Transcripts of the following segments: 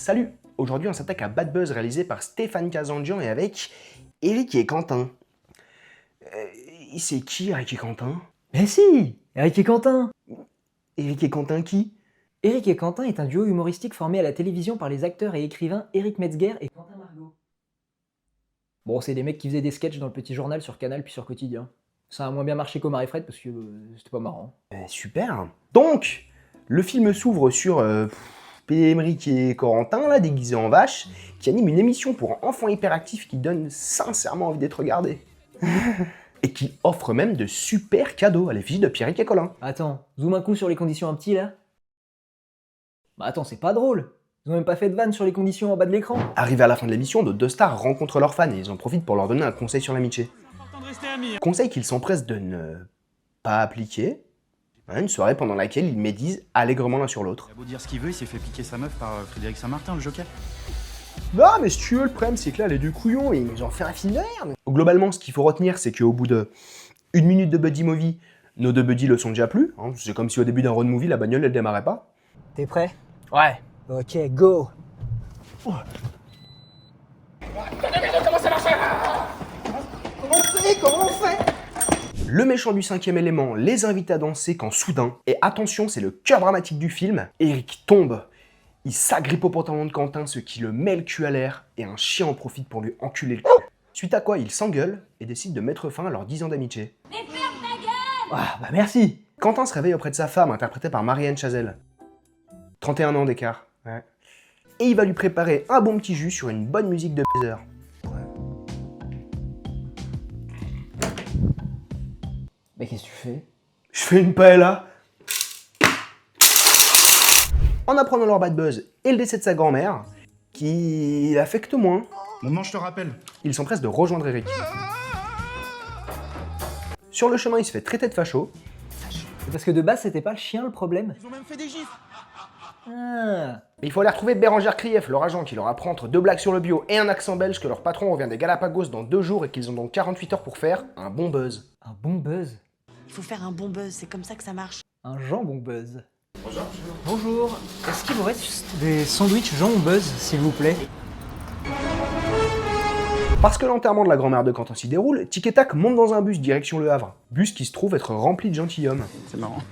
Salut! Aujourd'hui on s'attaque à Bad Buzz réalisé par Stéphane Kazandjian et avec Eric et Quentin. C'est qui Eric et Quentin? Mais si, Eric et Quentin. Eric et Quentin qui? Eric et Quentin est un duo humoristique formé à la télévision par les acteurs et écrivains Eric Metzger et Quentin Margot. Bon, c'est des mecs qui faisaient des sketchs dans le Petit Journal sur Canal puis sur Quotidien. Ça a moins bien marché qu'Omar et Fred parce que c'était pas marrant. Super! Donc, le film s'ouvre sur Émeric et Corentin, là, déguisés en vache, qui animent une émission pour enfants hyperactifs qui donne sincèrement envie d'être regardé. Et qui offre même de super cadeaux à l'effigie de Pierrick et Colin. Attends, zoom un coup sur les conditions un petit là. Bah attends, c'est pas drôle. Ils ont même pas fait de vanne sur les conditions en bas de l'écran. Arrivé à la fin de l'émission, nos deux stars rencontrent leurs fans et ils en profitent pour leur donner un conseil sur l'amitié. Conseil qu'ils s'empressent de ne pas appliquer. Une soirée pendant laquelle ils médisent allègrement l'un sur l'autre. Il a beau dire ce qu'il veut, il s'est fait piquer sa meuf par Frédéric Saint-Martin, le joker. Non, mais si tu veux, le problème, c'est que là, les deux couillons, ils ont fait un film de merde. Globalement, ce qu'il faut retenir, c'est qu'au bout de 1 minute de buddy movie, nos deux buddies le sont déjà plus. C'est comme si au début d'un road movie, la bagnole, elle démarrait pas. T'es prêt? Ouais. Ok, go. Comment on fait? Le méchant du 5e élément les invite à danser quand soudain, et attention, c'est le cœur dramatique du film, Eric tombe. Il s'agrippe au pantalon de Quentin, ce qui le met le cul à l'air, et un chien en profite pour lui enculer le cul. Suite à quoi, il s'engueule et décide de mettre fin à leurs 10 ans d'amitié. Mais ferme ta gueule! Ah bah merci. Quentin se réveille auprès de sa femme, interprétée par Marianne Chazelle. 31 ans d'écart. Ouais. Et il va lui préparer un bon petit jus sur une bonne musique de baiser. Mais qu'est-ce que tu fais? Je fais une paella. En apprenant leur bad buzz et le décès de sa grand-mère, qui l'affecte moins, Maman, je te rappelle. il s'empresse de rejoindre Eric. Sur le chemin, il se fait traiter de facho. C'est parce que de base c'était pas le chien le problème. Ils ont même fait des gifs. Ah. Mais il faut aller retrouver Bérangère Krief, leur agent, qui leur apprend entre 2 blagues sur le bio et un accent belge que leur patron revient des Galapagos dans 2 jours et qu'ils ont donc 48 heures pour faire un bon buzz. Un bon buzz. Il faut faire un bon buzz, c'est comme ça que ça marche. Un jambon buzz. Bonjour. Bonjour. Est-ce qu'il vous reste des sandwichs jambon buzz, s'il vous plaît? Parce que l'enterrement de la grand-mère de Quentin s'y déroule, Tic et Tac monte dans un bus direction Le Havre. Bus qui se trouve être rempli de gentilshommes. C'est marrant.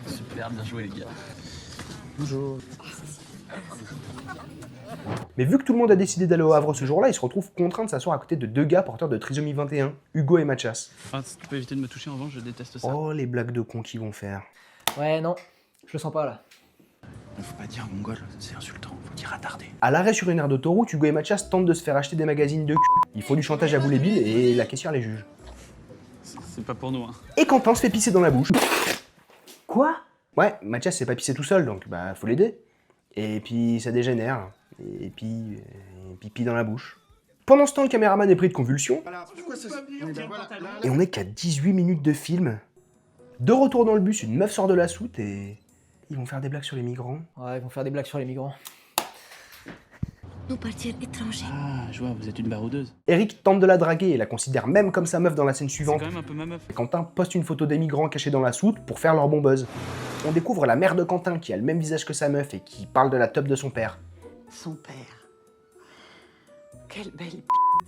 Super, bien joué les gars. Bonjour. Mais vu que tout le monde a décidé d'aller au Havre ce jour-là, il se retrouve contraint de s'asseoir à côté de 2 gars porteurs de trisomie 21, Hugo et Mathias. Enfin, si tu peux éviter de me toucher en revanche, je déteste ça. Oh, les blagues de cons qu'ils vont faire. Ouais, non, je le sens pas là. Ne faut pas dire mongol, c'est insultant, faut dire attardé. À l'arrêt sur une aire d'autoroute, Hugo et Mathias tentent de se faire acheter des magazines de cul. Il faut du chantage à boulet bill et la caissière les juge. C'est pas pour nous, hein. Et Quentin se fait pisser dans la bouche. Quoi? Ouais, Mathias s'est pas pissé tout seul, donc bah faut l'aider. Et puis ça dégénère. Et puis pipi dans la bouche. Pendant ce temps, le caméraman est pris de convulsions. Et on est qu'à 18 minutes de film. De retour dans le bus, une meuf sort de la soute et ils vont faire des blagues sur les migrants. Ouais, ils vont faire des blagues sur les migrants. Nous partir étrangers. Ah, je vois, vous êtes une baroudeuse. Eric tente de la draguer et la considère même comme sa meuf dans la scène C'est suivante. quand même un peu ma meuf. Et Quentin poste une photo des migrants cachés dans la soute pour faire leur bon buzz. On découvre la mère de Quentin qui a le même visage que sa meuf et qui parle de la teub de son père. Son père. Quelle belle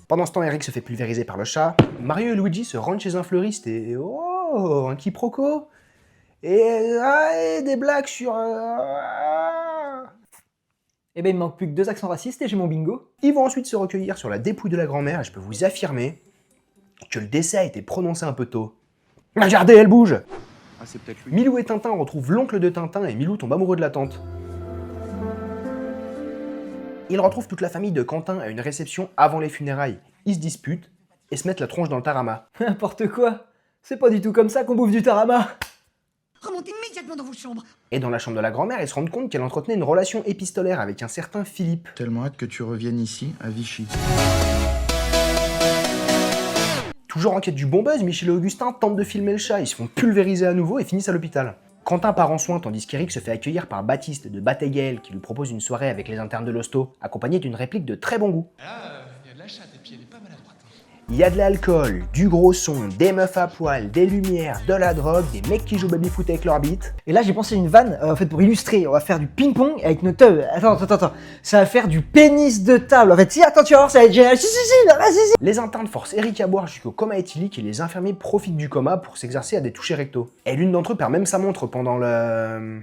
Pendant ce temps, Eric se fait pulvériser par le chat. Mario et Luigi se rendent chez un fleuriste et oh, un quiproquo. Et des blagues sur... Eh ben il me manque plus que 2 accents racistes et j'ai mon bingo. Ils vont ensuite se recueillir sur la dépouille de la grand-mère et je peux vous affirmer que le décès a été prononcé un peu tôt. Regardez, elle bouge! Ah, c'est peut-être lui. Milou et Tintin retrouvent l'oncle de Tintin et Milou tombe amoureux de la tante. Ils retrouvent toute la famille de Quentin à une réception avant les funérailles. Ils se disputent et se mettent la tronche dans le tarama. N'importe quoi. C'est pas du tout comme ça qu'on bouffe du tarama. Remontez immédiatement dans vos chambres. Et dans la chambre de la grand-mère, ils se rendent compte qu'elle entretenait une relation épistolaire avec un certain Philippe. Tellement hâte que tu reviennes ici, à Vichy. Toujours en quête du bon buzz, Michel et Augustin tentent de filmer le chat, ils se font pulvériser à nouveau et finissent à l'hôpital. Quentin part en soins tandis qu'Eric se fait accueillir par Baptiste de Batailleil qui lui propose une soirée avec les internes de l'hosto, accompagnée d'une réplique de très bon goût. Ah, il y a de la chatte et puis elle est pas maladroite. Il y a de l'alcool, du gros son, des meufs à poil, des lumières, de la drogue, des mecs qui jouent baby-foot avec leur bite. Et là, j'ai pensé à une vanne, en fait, pour illustrer. On va faire du ping-pong avec nos teubs. Attends. Ça va faire du pénis de table. En fait, si, attends, tu vas voir, ça va être génial. Si, vas-y. Les internes forcent Eric à boire jusqu'au coma éthylique et les infirmiers profitent du coma pour s'exercer à des touchés rectaux. Et l'une d'entre eux perd même sa montre pendant le...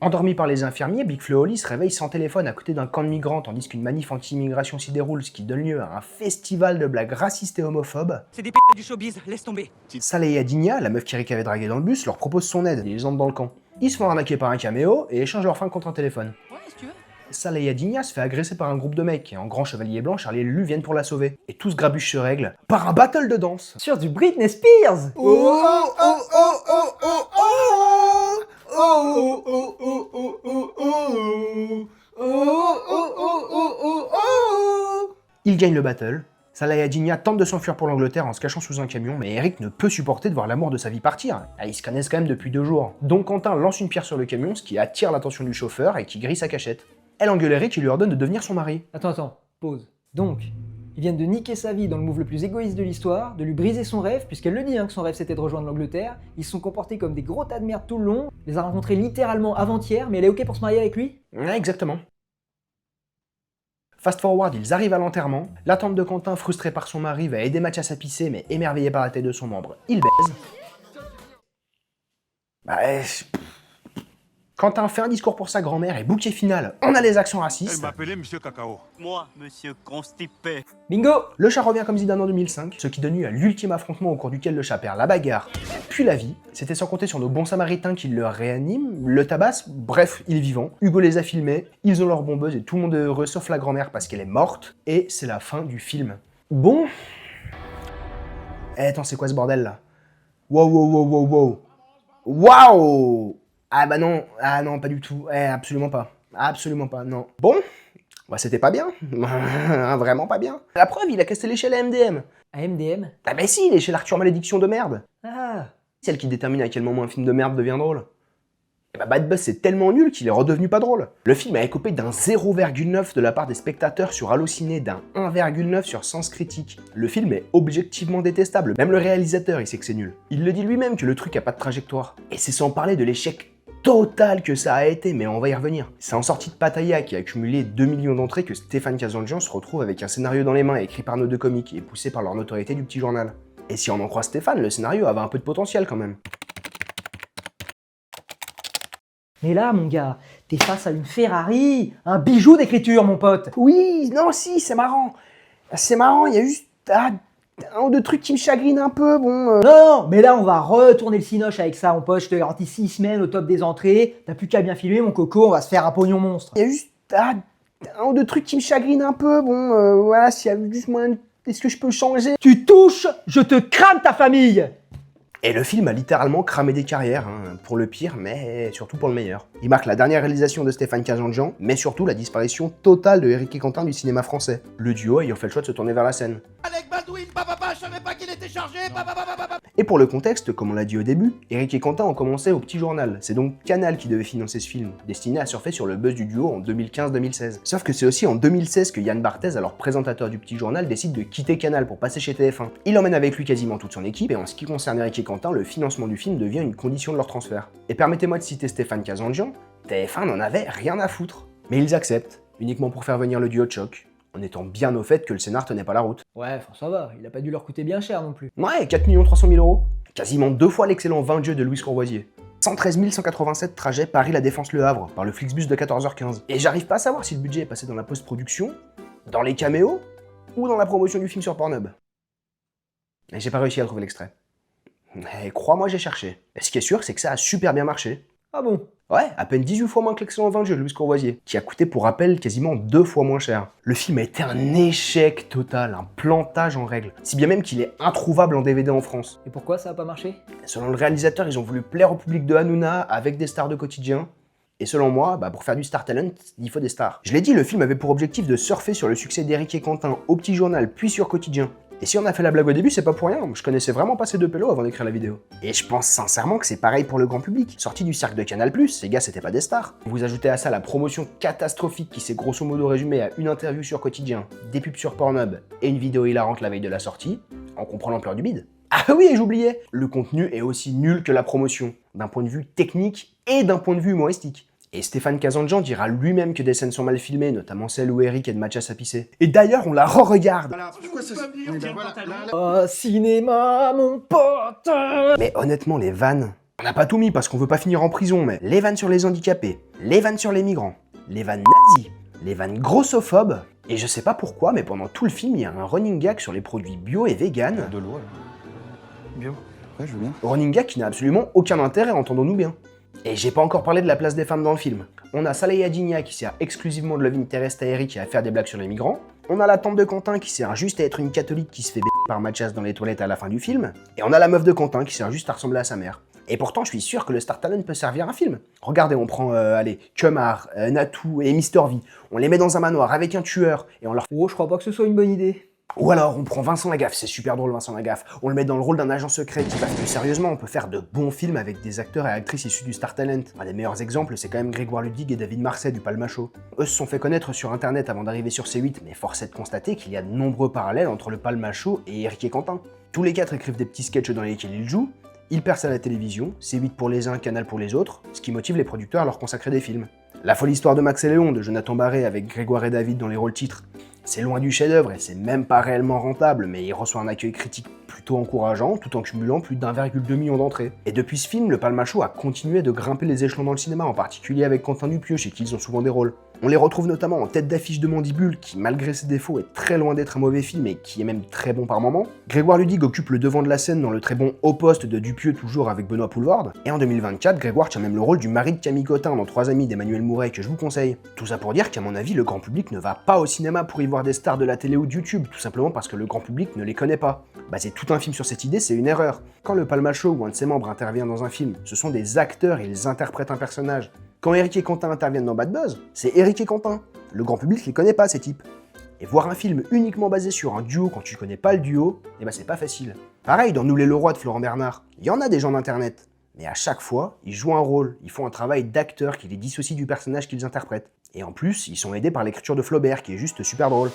Endormi par les infirmiers, Big Flo et Oli se réveille sans téléphone à côté d'un camp de migrants tandis qu'une manif anti-immigration s'y déroule, ce qui donne lieu à un festival de blagues racistes et homophobes. C'est des p*** du showbiz, laisse tomber. Saleh Adinha, la meuf qu'Eric avait draguée dans le bus, leur propose son aide et les entrent dans le camp. Ils se font arnaquer par un caméo et échangent leur fringues contre un téléphone. Ouais, si tu veux. Saleh Adinha se fait agresser par un groupe de mecs et en grand chevalier blanc, Charlie et Lulu viennent pour la sauver. Et tout ce grabuge se règle par un battle de danse. Sur du Britney Spears. Il gagne le battle. Saleh Adinha tente de s'enfuir pour l'Angleterre en se cachant sous un camion, mais Eric ne peut supporter de voir l'amour de sa vie partir. Ils se connaissent quand même depuis 2 jours. Donc Quentin lance une pierre sur le camion, ce qui attire l'attention du chauffeur et qui grille sa cachette. Elle engueule Eric et lui ordonne de devenir son mari. Attends, pause. Donc, ils viennent de niquer sa vie dans le move le plus égoïste de l'histoire, de lui briser son rêve, puisqu'elle le dit que son rêve c'était de rejoindre l'Angleterre. Ils se sont comportés comme des gros tas de merde tout le long, les a rencontrés littéralement avant-hier, mais elle est ok pour se marier avec lui? Ouais, exactement. Fast forward, ils arrivent à l'enterrement. La tante de Quentin, frustrée par son mari, va aider Mathias à pisser, mais émerveillé par la taille de son membre, il baise. Quentin fait un discours pour sa grand-mère et bouquet final, on a les accents racistes. m'appelait Monsieur Cacao. Moi, monsieur constipé. Bingo! Le chat revient comme Zidane en 2005, ce qui donne lieu à l'ultime affrontement au cours duquel le chat perd la bagarre, puis la vie. C'était sans compter sur nos bons samaritains qui le réaniment, le tabassent, bref, il est vivant. Hugo les a filmés, ils ont leur bombeuse et tout le monde est heureux sauf la grand-mère parce qu'elle est morte, et c'est la fin du film. Bon... attends, c'est quoi ce bordel là? Wow. Ah bah non, pas du tout, absolument pas, non. Bon, bah c'était pas bien, vraiment pas bien. La preuve, il a casté l'échelle à MDM. À MDM? Ah bah si, l'échelle Arthur Malédiction de merde. Ah! Celle qui détermine à quel moment un film de merde devient drôle. Et bah Bad Buzz c'est tellement nul qu'il est redevenu pas drôle. Le film a écopé d'un 0,9 de la part des spectateurs sur Allociné, d'un 1,9 sur Sens Critique. Le film est objectivement détestable, même le réalisateur il sait que c'est nul. Il le dit lui-même que le truc a pas de trajectoire. Et c'est sans parler de l'échec total que ça a été, mais on va y revenir. C'est en sortie de Pattaya qui a accumulé 2 millions d'entrées que Stéphane Kazandjian se retrouve avec un scénario dans les mains écrit par nos deux comiques et poussé par leur notoriété du petit journal. Et si on en croit Stéphane, le scénario avait un peu de potentiel quand même. Mais là, mon gars, t'es face à une Ferrari, un bijou d'écriture, mon pote. Oui, non, si, c'est marrant. C'est marrant, il y a juste un ou deux trucs qui me chagrinent un peu, bon... Non, mais là, on va retourner le cinoche avec ça, mon pote. Je te garantis 6 semaines au top des entrées. T'as plus qu'à bien filmer, mon coco, on va se faire un pognon monstre. Il y a juste un ou deux trucs qui me chagrinent un peu, bon, voilà, s'il y a juste moyen... Est-ce que je peux changer? Tu touches, je te crame ta famille. Et le film a littéralement cramé des carrières, pour le pire, mais surtout pour le meilleur. Il marque la dernière réalisation de Stéphane Kazandjian, mais surtout la disparition totale de Eric et Quentin du cinéma français. Le duo ayant fait le choix de se tourner vers la scène. Alec Baldwin, je savais pas qu'il était chargé. Et pour le contexte, comme on l'a dit au début, Eric et Quentin ont commencé au Petit Journal. C'est donc Canal qui devait financer ce film, destiné à surfer sur le buzz du duo en 2015-2016. Sauf que c'est aussi en 2016 que Yann Barthès, alors présentateur du Petit Journal, décide de quitter Canal pour passer chez TF1. Il emmène avec lui quasiment toute son équipe, et en ce qui concerne Eric et Quentin, le financement du film devient une condition de leur transfert. Et permettez-moi de citer Stéphane Kazandjian, TF1 n'en avait rien à foutre. Mais ils acceptent, uniquement pour faire venir le duo de choc, en étant bien au fait que le scénar tenait pas la route. Ouais, enfin ça va, il a pas dû leur coûter bien cher non plus. Ouais, 4 300 000 €. Quasiment 2 fois l'excellent 20 Dieu de Louis Courvoisier. 113 187 trajets Paris-La Défense-Le Havre, par le Flixbus de 14h15. Et j'arrive pas à savoir si le budget est passé dans la post-production, dans les caméos, ou dans la promotion du film sur Pornhub. Et j'ai pas réussi à trouver l'extrait. Et crois-moi, j'ai cherché. Et ce qui est sûr, c'est que ça a super bien marché. Ah bon? Ouais, à peine 18 fois moins que l'excellent 20 Dieu de Louis Courvoisier, qui a coûté pour rappel quasiment 2 fois moins cher. Le film a été un échec total, un plantage en règle, si bien même qu'il est introuvable en DVD en France. Et pourquoi ça a pas marché? Selon le réalisateur, ils ont voulu plaire au public de Hanouna avec des stars de quotidien. Et selon moi, pour faire du star talent, il faut des stars. Je l'ai dit, le film avait pour objectif de surfer sur le succès d'Eric et Quentin au Petit Journal puis sur Quotidien. Et si on a fait la blague au début, c'est pas pour rien, je connaissais vraiment pas ces deux pélos avant d'écrire la vidéo. Et je pense sincèrement que c'est pareil pour le grand public. Sorti du cercle de Canal+, ces gars c'était pas des stars. Vous ajoutez à ça la promotion catastrophique qui s'est grosso modo résumée à une interview sur Quotidien, des pubs sur Pornhub et une vidéo hilarante la veille de la sortie, on comprend l'ampleur du bide. Ah oui, et j'oubliais, le contenu est aussi nul que la promotion, d'un point de vue technique et d'un point de vue humoristique. Et Stéphane Kazandjian dira lui-même que des scènes sont mal filmées, notamment celle où Eric est de matchas à pisser. Et d'ailleurs, on la re-regarde. Oh, cinéma, mon pote. Mais honnêtement, les vannes, on n'a pas tout mis parce qu'on veut pas finir en prison, mais les vannes sur les handicapés, les vannes sur les migrants, les vannes nazis, les vannes grossophobes, et je sais pas pourquoi, mais pendant tout le film, il y a un running gag sur les produits bio et vegan. De l'eau, alors. Bio. Ouais, je veux bien. Running gag qui n'a absolument aucun intérêt, entendons-nous bien. Et j'ai pas encore parlé de la place des femmes dans le film. On a Saleh Dinha qui sert exclusivement de love interest à Eric et à faire des blagues sur les migrants. On a la tante de Quentin qui sert juste à être une catholique qui se fait par Mathias dans les toilettes à la fin du film. Et on a la meuf de Quentin qui sert juste à ressembler à sa mère. Et pourtant, je suis sûr que le Star Talent peut servir un film. Regardez, on prend, Kumar, Natou et Mr V. On les met dans un manoir avec un tueur et on leur... Oh, je crois pas que ce soit une bonne idée. Ou alors, on prend Vincent Lagaffe, c'est super drôle Vincent Lagaffe. On le met dans le rôle d'un agent secret qui va plus sérieusement, on peut faire de bons films avec des acteurs et actrices issus du Star Talent. Un des meilleurs exemples, c'est quand même Grégoire Ludig et David Marseille du Palma Show. Eux se sont fait connaître sur internet avant d'arriver sur C8, mais force est de constater qu'il y a de nombreux parallèles entre le Palma Show et Eric et Quentin. Tous les quatre écrivent des petits sketchs dans lesquels ils jouent, ils percent à la télévision, C8 pour les uns, Canal pour les autres, ce qui motive les producteurs à leur consacrer des films. La folle histoire de Max et Léon de Jonathan Barré avec Grégoire et David dans les rôles titres. C'est loin du chef-d'œuvre et c'est même pas réellement rentable, mais il reçoit un accueil critique plutôt encourageant, tout en cumulant plus d'1,2 million d'entrées. Et depuis ce film, le Palma Show a continué de grimper les échelons dans le cinéma, en particulier avec Quentin Dupieux, chez qui ils ont souvent des rôles. On les retrouve notamment en tête d'affiche de Mandibule, qui malgré ses défauts est très loin d'être un mauvais film et qui est même très bon par moments. Grégoire Ludig occupe le devant de la scène dans le très bon Au Poste de Dupieux, toujours avec Benoît Poulvord. Et en 2024, Grégoire tient même le rôle du mari de Camille Cotin dans 3 amis d'Emmanuel Mouret, que je vous conseille. Tout ça pour dire qu'à mon avis, le grand public ne va pas au cinéma pour y voir des stars de la télé ou de YouTube, tout simplement parce que le grand public ne les connaît pas. Baser tout un film sur cette idée, c'est une erreur. Quand le Palma Show ou un de ses membres intervient dans un film, ce sont des acteurs et ils interprètent un personnage. Quand Eric et Quentin interviennent dans Bad Buzz, c'est Eric et Quentin. Le grand public les connaît pas, ces types. Et voir un film uniquement basé sur un duo quand tu connais pas le duo, eh ben c'est pas facile. Pareil dans Nous les Leroy de Florent Bernard, il y en a des gens d'internet. Mais à chaque fois, ils jouent un rôle, ils font un travail d'acteur qui les dissocie du personnage qu'ils interprètent. Et en plus, ils sont aidés par l'écriture de Flaubert, qui est juste super drôle.